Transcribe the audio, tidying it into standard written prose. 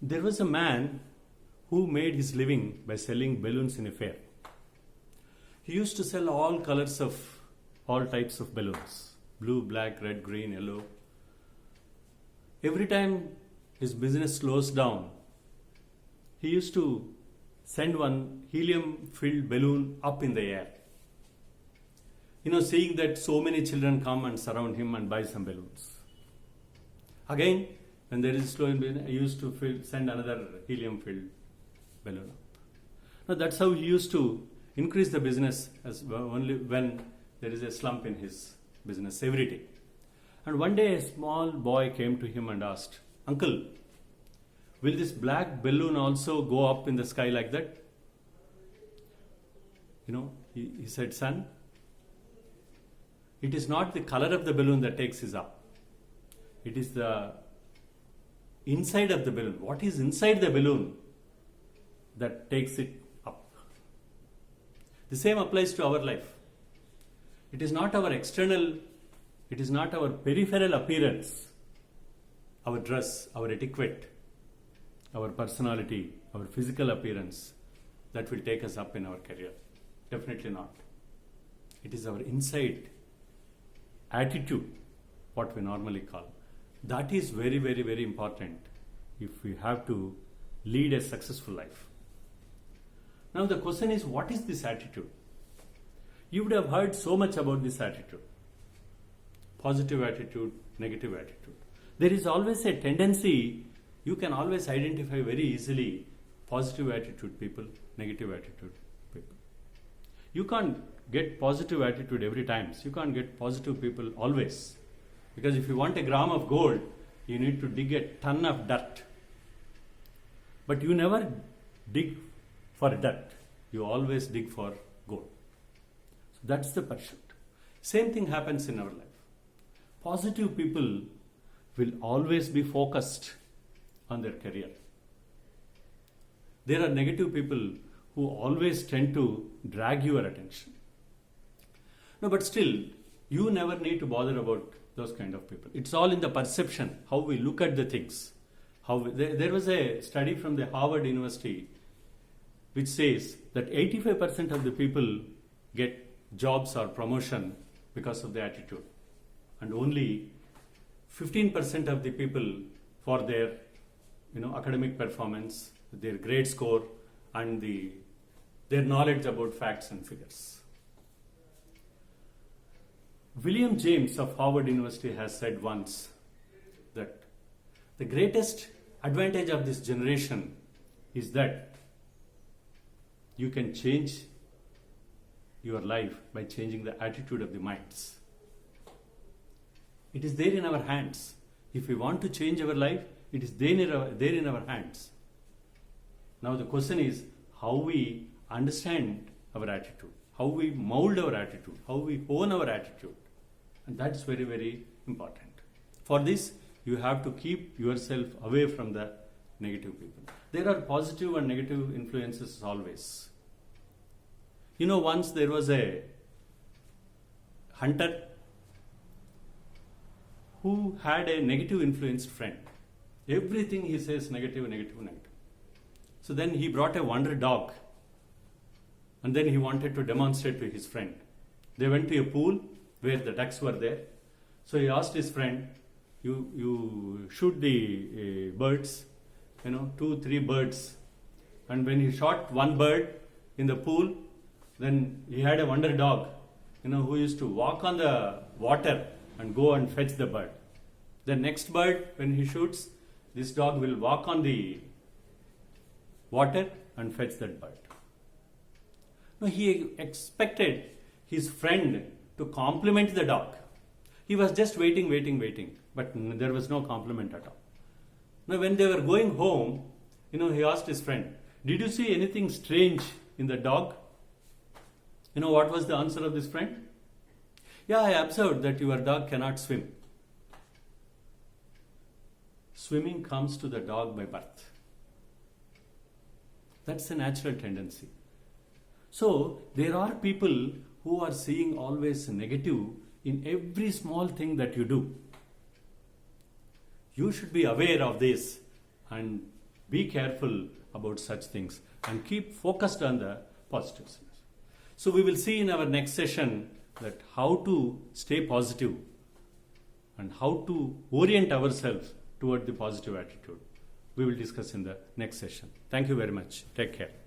There was a man who made his living by selling balloons in a fair. He used to sell all colors of all types of balloons: blue, black, red, green, yellow. Every time his business slows down, he used to send one helium filled balloon up in the air. Seeing that so many children come and surround him and buy some balloons. Again, when there is a slow business, he used to send another helium filled balloon up. Now that's how he used to increase the business as well, only when there is a slump in his business every day. And one day a small boy came to him and asked, "Uncle, will this black balloon also go up in the sky like that?" He said, "Son, it is not the color of the balloon that takes us up. It is the inside of the balloon. What is inside the balloon that takes it up?" The same applies to our life. It is not our external, it is not our peripheral appearance, our dress, our etiquette, our personality, our physical appearance that will take us up in our career. Definitely not. It is our inside attitude, what we normally call. That is very, very, very important if we have to lead a successful life. Now the question is, what is this attitude? You would have heard so much about this attitude. Positive attitude, negative attitude. There is always a tendency, you can always identify very easily positive attitude people, negative attitude people. You can't get positive attitude every time. So you can't get positive people always. Because if you want a gram of gold, you need to dig a ton of dirt. But you never dig for dirt. You always dig for gold. So that's the pursuit. Same thing happens in our life. Positive people will always be focused on their career. There are negative people who always tend to drag your attention. No, but still, you never need to bother about those kind of people. It's all in the perception, how we look at the things. There was a study from the Harvard University which says that 85% of the people get jobs or promotion because of the attitude, and only 15% of the people for their academic performance, their grade score, and their knowledge about facts and figures. William James of Harvard University has said once that the greatest advantage of this generation is that you can change your life by changing the attitude of the minds. It is there in our hands. If we want to change our life, it is there in our hands. Now the question is how we understand our attitude, how we mold our attitude, how we own our attitude. And that's very, very important. For this, you have to keep yourself away from the negative people. There are positive and negative influences always. Once there was a hunter who had a negative influenced friend. Everything he says negative, negative, negative. So then he brought a wonder dog, and then he wanted to demonstrate to his friend. They went to a pool where the ducks were there. So he asked his friend, you shoot the birds, 2-3 birds. And when he shot one bird in the pool, then he had a wonder dog, who used to walk on the water and go and fetch the bird. The next bird, when he shoots, this dog will walk on the water and fetch that bird. Now he expected his friend to compliment the dog. He was just waiting, but there was no compliment at all. Now when they were going home, he asked his friend, "Did you see anything strange in the dog?" What was the answer of this friend? "Yeah, I observed that your dog cannot swim." Swimming comes to the dog by birth. That's a natural tendency. So there are people who are seeing always negative in every small thing that you do. You should be aware of this and Be careful about such things and keep focused on the positives. So we will see in our next session that how to stay positive and how to orient ourselves toward the positive attitude. We will discuss in the next session. Thank you very much. Take care.